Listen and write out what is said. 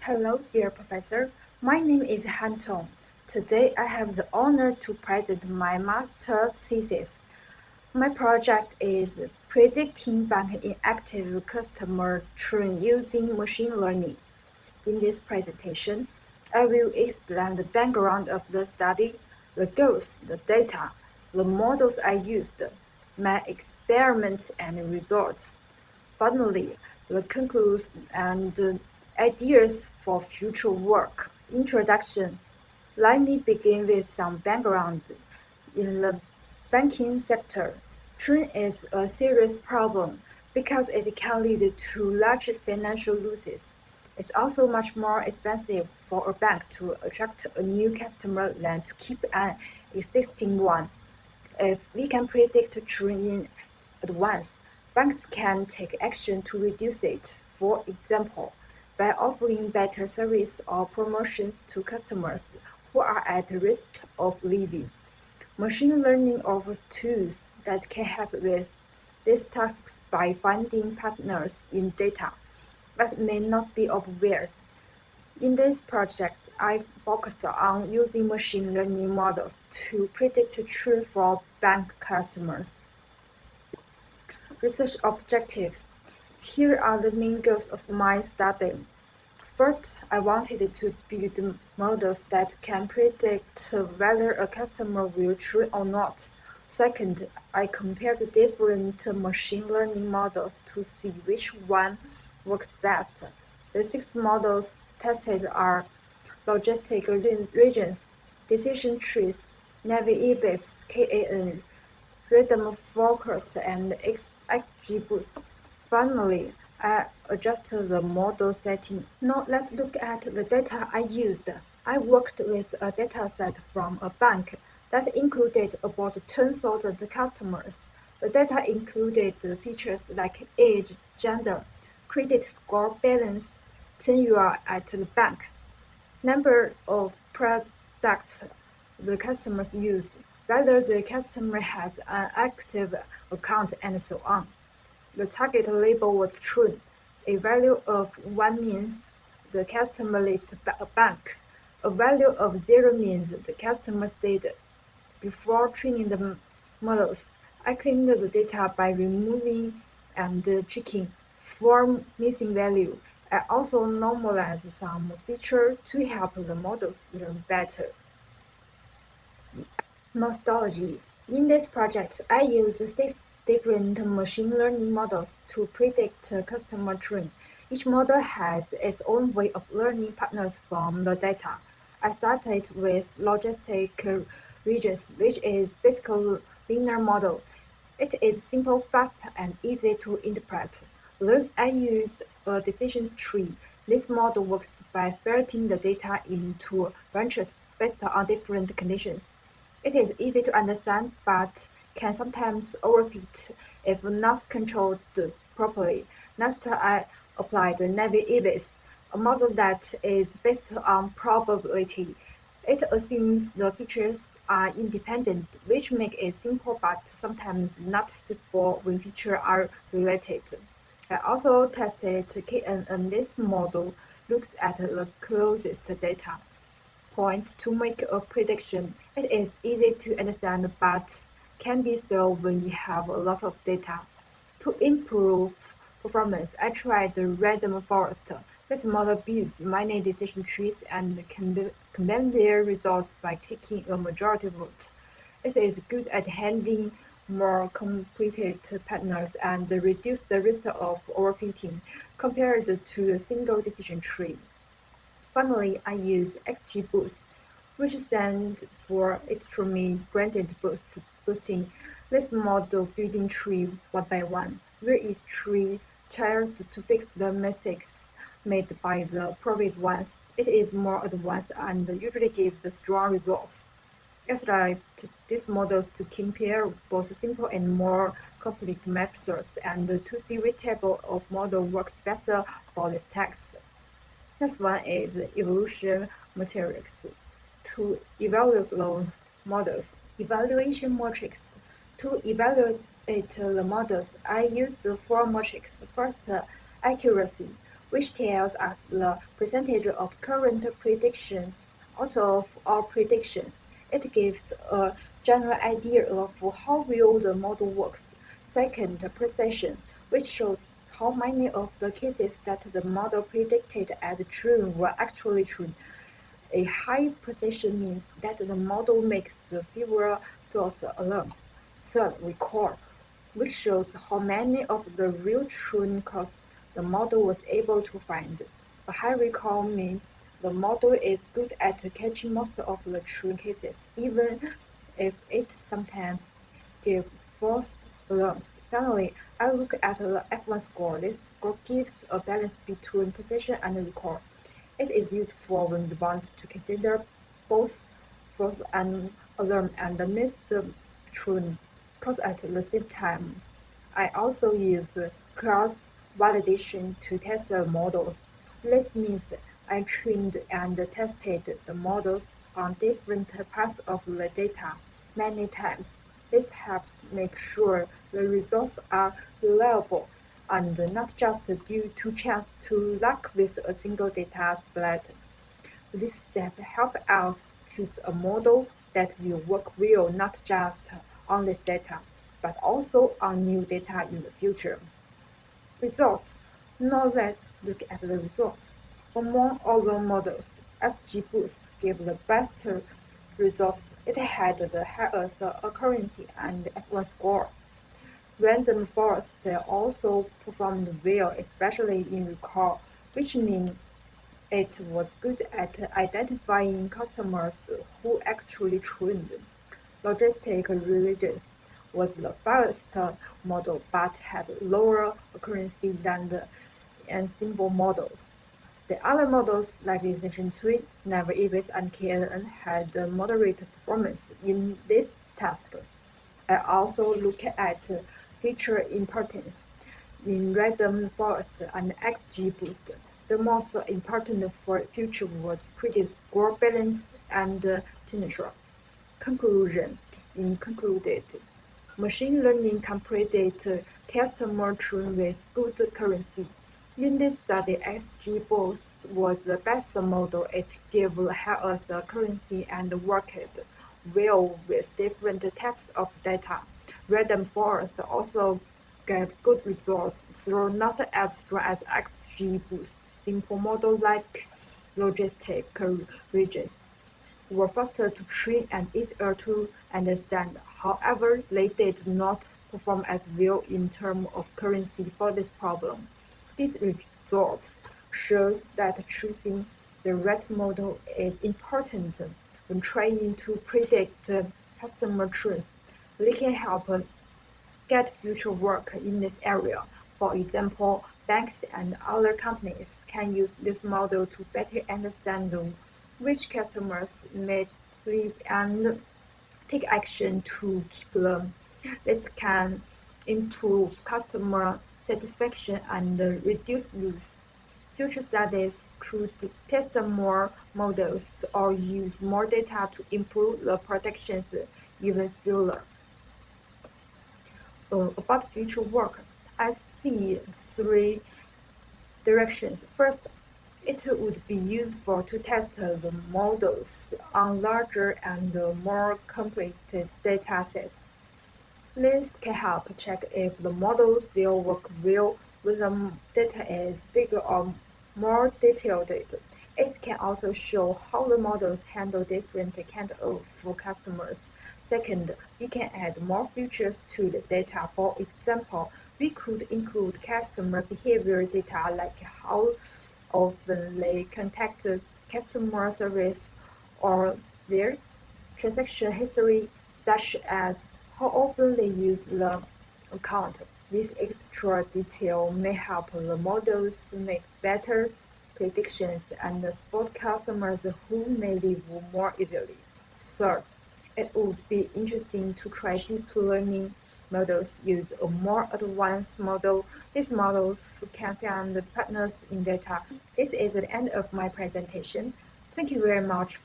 Hello, dear professor. My name is Han Tong. Today I have the honor to present my master thesis. My project is predicting bank inactive customer churn using machine learning. In this presentation, I will explain the background of the study, the goals, the data, the models I used, my experiments and results. Finally, the conclusion and ideas for future work. Introduction. Let me begin with some background. In the banking sector, churn is a serious problem because it can lead to large financial losses. It's also much more expensive for a bank to attract a new customer than to keep an existing one. If we can predict churn in advance, banks can take action to reduce it, for example, by offering better service or promotions to customers who are at risk of leaving. Machine learning offers tools that can help with these tasks by finding patterns in data that may not be obvious. In this project, I focused on using machine learning models to predict churn for bank customers. Research objectives. Here are the main goals of my study. First, I wanted to build models that can predict whether a customer will churn or not. Second, I compared different machine learning models to see which one works best. The 6 models tested are logistic regions, decision trees, naive KAN, rhythm focus, and XGBoost. Finally, I adjusted the model setting. Now let's look at the data I used. I worked with a dataset from a bank that included about 10,000 customers. The data included features like age, gender, credit score balance, tenure at the bank, number of products the customers use, whether the customer has an active account, and so on. The target label was true. A value of 1 means the customer left a bank. A value of 0 means the customer stayed. Before training the models, I cleaned the data by removing and checking for missing value. I also normalized some features to help the models learn better. Methodology. In this project, I used 6 different machine learning models to predict customer churn. Each model has its own way of learning patterns from the data. I started with logistic regions, which is basically a linear model. It is simple, fast, and easy to interpret. Then I used a decision tree. This model works by splitting the data into branches based on different conditions. It is easy to understand, but can sometimes overfit if not controlled properly. Next, I applied naive, a model that is based on probability. It assumes the features are independent, which makes it simple but sometimes not suitable when features are related. I also tested KNN. This model looks at the closest data point to make a prediction. It is easy to understand but can be slow when you have a lot of data. To improve performance, I tried the random forest. This model builds many decision trees and combine their results by taking a majority vote. It is good at handling more complicated patterns and reduce the risk of overfitting compared to a single decision tree. Finally, I use XGBoost, which stands for Extremely Gradient Boosting. This model building tree one by one, where each tree tries to fix the mistakes made by the previous ones. It is more advanced and usually gives strong results. I select these models to compare both simple and more complex methods and to see which type of model works better for this task. Next one is evolution metrics to evaluate the models. Evaluation metrics. To evaluate the models, I use the 4 metrics. First, accuracy. which tells us the percentage of current predictions out of all predictions. It gives a general idea of how well the model works. Second, precision, which shows how many of the cases that the model predicted as true were actually true. A high precision means that the model makes fewer false alarms. Third, recall, which shows how many of the real true costs the model was able to find. A high recall means the model is good at catching most of the true cases, even if it sometimes gives false alarms. Finally, I look at the F1 score. This score gives a balance between precision and recall. It is useful when you want to consider both false alarm and missed true costs at the same time. I also use cross-validation to test the models. This means I trained and tested the models on different parts of the data many times. This helps make sure the results are reliable and not just due to chance to luck with a single data split. This step helps us choose a model that will work well not just on this data, but also on new data in the future. Results. Now let's look at the results. Among all the models, XGBoost gave the best results. It had the highest accuracy and F1 score. Random forest also performed well, especially in recall, which means it was good at identifying customers who actually trained. Logistic religions was the fastest model but had lower accuracy than the ensemble models. The other models like Decision Tree, Naval Abyss, and KNN had moderate performance in this task. I also look at feature importance. In Random Forest and XGBoost, the most important for future was predicted score balance and tenure. Conclusion. In concluded, machine learning can predict customer churn with good accuracy. In this study, XGBoost was the best model. It gave the highest accuracy and worked well with different types of data. Random Forest also gave good results, though not as strong as XGBoost. Simple models like logistic regions were faster to train and easier to understand. However, they did not perform as well in terms of accuracy for this problem. These results shows that choosing the right model is important when trying to predict customer trends. They can help get future work in this area. For example, banks and other companies can use this model to better understand which customers might leave and take action to keep them. It can improve customer satisfaction and reduce loss. Future studies could test more models or use more data to improve the predictions even further. About future work, I see three directions. First, it would be useful to test the models on larger and more complicated data sets. This can help check if the models still work well when the data is bigger or more detailed. It can also show how the models handle different kinds of customers. Second, we can add more features to the data. For example, we could include customer behavior data like how often they contact customer service or their transaction history, such as how often they use the account. This extra detail may help the models make better predictions and spot customers who may leave more easily. Third, it would be interesting to try deep learning models use a more advanced model. These models can find patterns in data. This is the end of my presentation. Thank you very much.